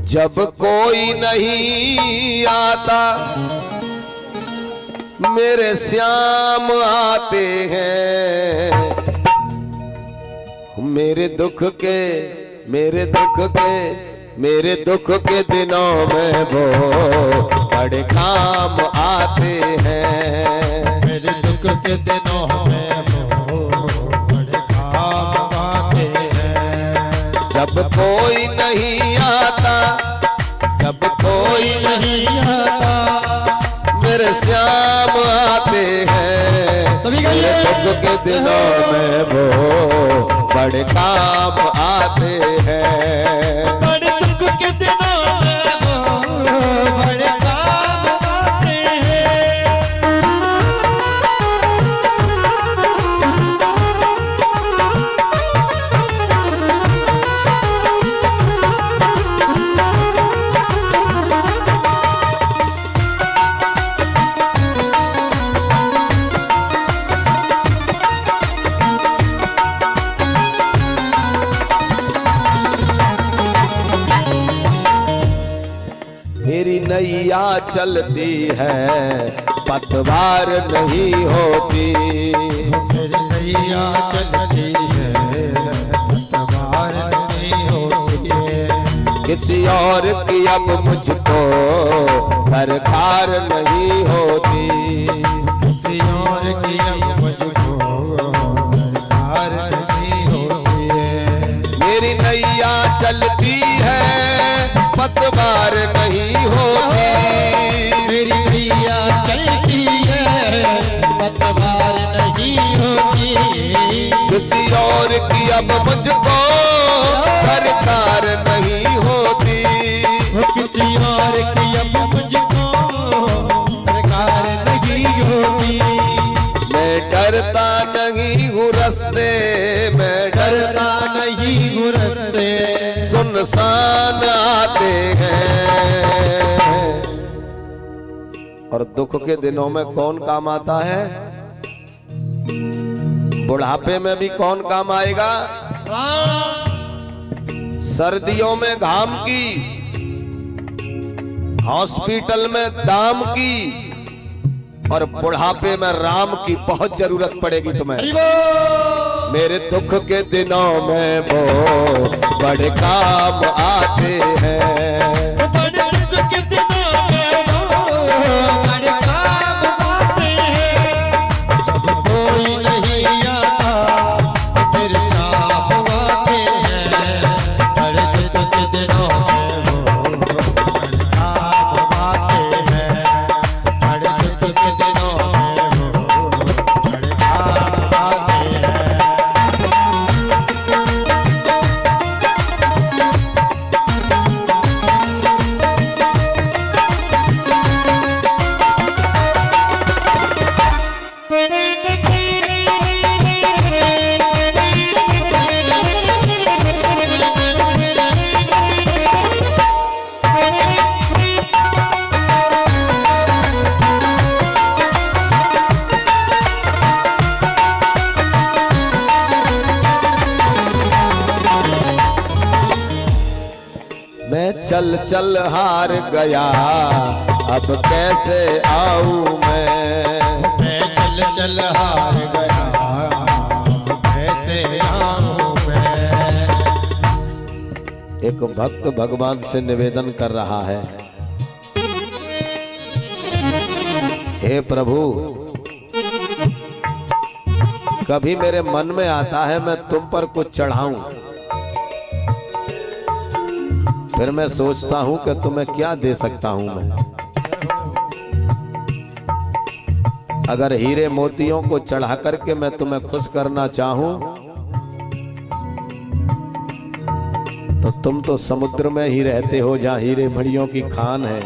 जब कोई नहीं आता मेरे श्याम आते हैं, मेरे दुख के दिनों में वो बड़े काम आते हैं। मेरे दुख के दिनों में वो बड़े काम आते हैं। जब कोई नहीं आता मेरे श्याम आते हैं, सभी मेरे दुख के दिनों में वो बड़े काम आते हैं। बड़े दुख के दिनों में वो बड़े काम आते हैं। मेरी नैया चलती है पतवार नहीं होती, मेरी नैया चलती है पतवार नहीं होती है। किसी और की अब मुझको दरकार नहीं होती, किसी और की अब मुझको दरकार नहीं होती है। मेरी नैया चलती है पतवार नहीं होती, मेरी नैया चलती है पतवार नहीं होती। किसी और की अब मुझको दरकार नहीं होती, किसी और की अब मुझको दरकार नहीं होती। मैं डरता नहीं हूँ रस्ते, मैं डरता नहीं हूँ रस्ते सुनसान आते हैं। और दुख के दिनों में कौन काम आता है? बुढ़ापे में भी कौन काम आएगा? सर्दियों में घाम की, हॉस्पिटल में दाम की, और बुढ़ापे में राम की बहुत जरूरत पड़ेगी तुम्हें। मेरे दुख के दिनों में वो बड़े काम आते हैं। बड़े दुख के दिनों में वो बड़े काम आते हैं। जब कोई नहीं आता फिर शाम आते हैं। बड़े दुख के दिनों में वो बड़े काम आते हैं। बड़े दुख के दिनों में वो बड़े काम आते हैं। मैं चल चल हार गया अब कैसे आऊं मैं चल चल हार गया अब कैसे आऊं मैं। एक भक्त भगवान से निवेदन कर रहा है, हे प्रभु, कभी मेरे मन में आता है मैं तुम पर कुछ चढ़ाऊं, फिर मैं सोचता हूं कि तुम्हें क्या दे सकता हूं मैं। अगर हीरे मोतियों को चढ़ा करके मैं तुम्हें खुश करना चाहूं तो तुम तो समुद्र में ही रहते हो जहां हीरे मणियों की खान है।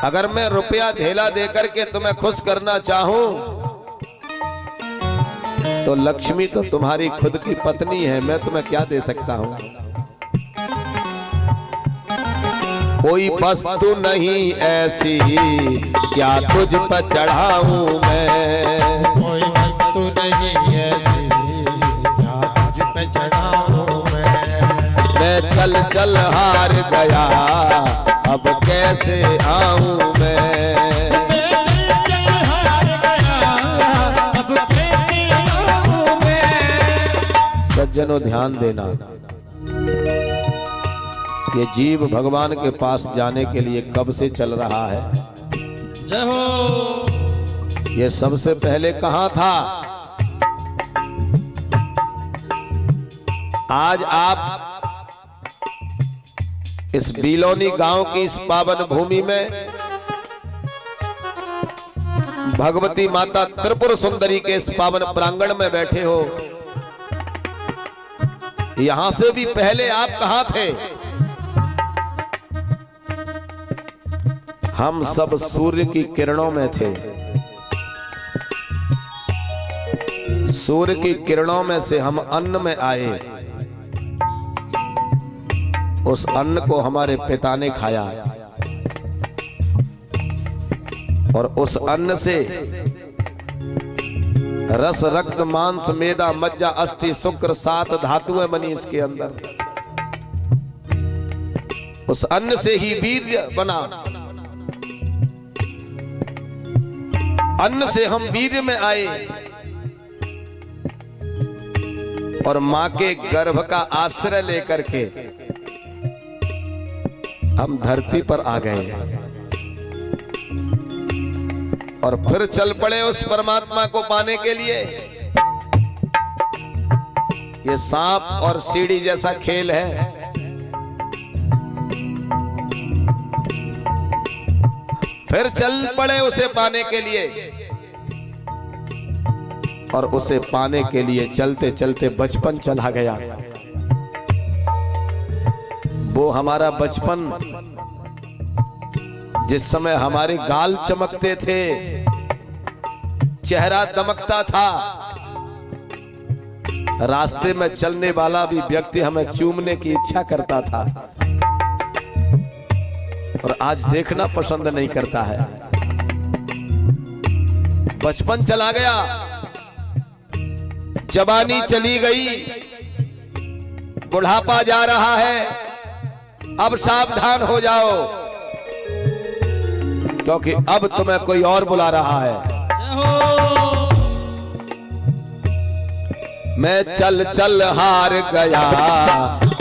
अगर मैं रुपया ढेला देकर के तुम्हें खुश करना चाहूं तो लक्ष्मी तो तुम्हारी खुद की पत्नी है, मैं तुम्हें क्या दे सकता हूं। कोई वस्तु नहीं ऐसी क्या तुझ पर चढ़ाऊं मैं। कोई वस्तु नहीं ऐसी क्या तुझ पे चढ़ाऊं मैं। कैसे आऊं मैं। चल हार गया, अब कैसे आऊं मैं। सज्जनों ध्यान देना, ये जीव भगवान के पास जाने के लिए कब से चल रहा है। जय हो। ये सबसे पहले कहां था। आज आप इस बिलोनी गांव की इस पावन भूमि में भगवती माता त्रिपुर सुंदरी के इस पावन प्रांगण में बैठे हो। यहां से भी पहले आप कहां थे। हम सब सूर्य की किरणों में थे। सूर्य की किरणों में से हम अन्न में आए। उस अन्न को हमारे पिता ने खाया और उस अन्न से रस, रक्त, मांस, मेदा, मज्जा, अस्थि, शुक्र 7 धातुएं बनी इसके अंदर। उस अन्न से ही वीर्य बना। अन्न से हम वीर्य में आए और मां के गर्भ का आश्रय लेकर के हम धरती पर आ गए और फिर चल पड़े उस परमात्मा को पाने के लिए। ये सांप और सीढ़ी जैसा खेल है। फिर चल पड़े उसे पाने के लिए और उसे पाने के लिए चलते चलते बचपन चला गया। वो हमारा बचपन जिस समय हमारे गाल चमकते थे, चेहरा दमकता था, रास्ते में चलने वाला भी व्यक्ति हमें चूमने की इच्छा करता था और आज देखना पसंद नहीं करता है। बचपन चला गया, जवानी चली गई, बुढ़ापा जा रहा है। अब सावधान हो जाओ, क्योंकि अब तुम्हें कोई और बुला रहा है। मैं चल चल हार गया,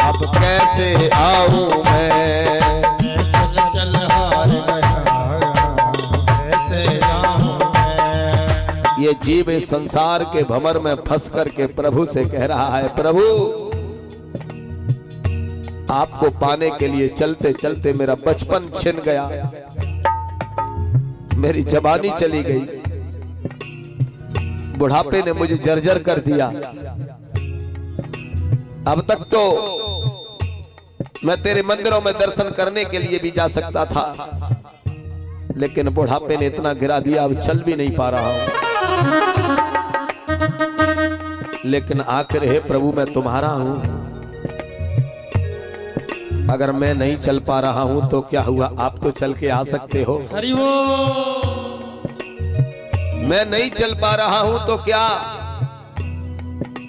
अब कैसे आऊं मैं। चल हार गया, कैसे आऊं मैं। ये जीव इस संसार के भंवर में फंस करके प्रभु से कह रहा है, प्रभु आपको पाने के लिए चलते चलते मेरा बचपन छिन गया, मेरी जवानी चली गई, बुढ़ापे ने मुझे जर्जर कर दिया। अब तक तो मैं तेरे मंदिरों में दर्शन करने के लिए भी जा सकता था, लेकिन बुढ़ापे ने इतना गिरा दिया, अब चल भी नहीं पा रहा हूं। लेकिन आखिर हे प्रभु मैं तुम्हारा हूं, अगर मैं नहीं चल पा रहा हूं तो क्या हुआ, आप तो चल के आ सकते हो। हरि बोल। मैं नहीं चल पा रहा हूं तो क्या,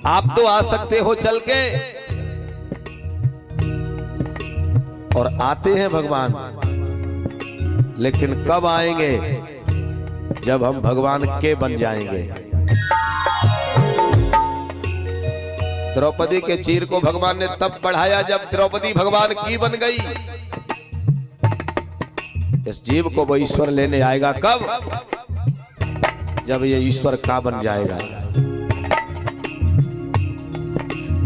आप तो आ सकते हो चल के। और आते हैं भगवान, लेकिन कब आएंगे, जब हम भगवान के बन जाएंगे। द्रौपदी के चीर को भगवान ने तब बढ़ाया जब द्रौपदी भगवान की बन गई। इस जीव को वो ईश्वर लेने आएगा कब, जब ये ईश्वर का बन जाएगा।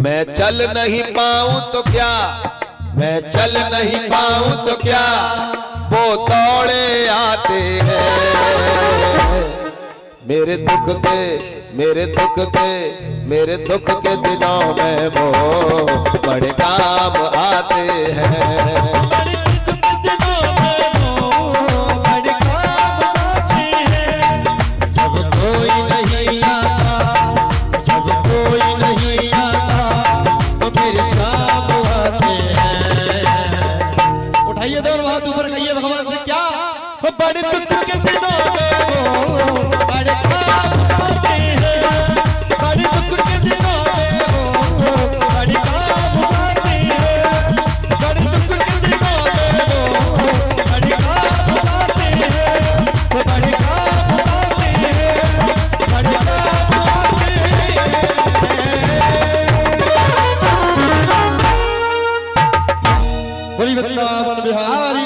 मैं चल नहीं पाऊं तो क्या, मैं चल नहीं पाऊं तो क्या, वो दौड़े आते हैं। मेरे दुख के दिनों में वो बड़े काम आते हैं। जब कोई नहीं आता, जब कोई नहीं आता, तो मेरे शाम आते हैं। उठाइए दोनों हाथ ऊपर, कहिए भगवान से क्या, बड़े दुख के दिनों में वो बड़े काम आते हैं। बड़े दुख के दिनों में वो बड़े काम आते हैं। बड़े दुख के वृंदावन बिहारी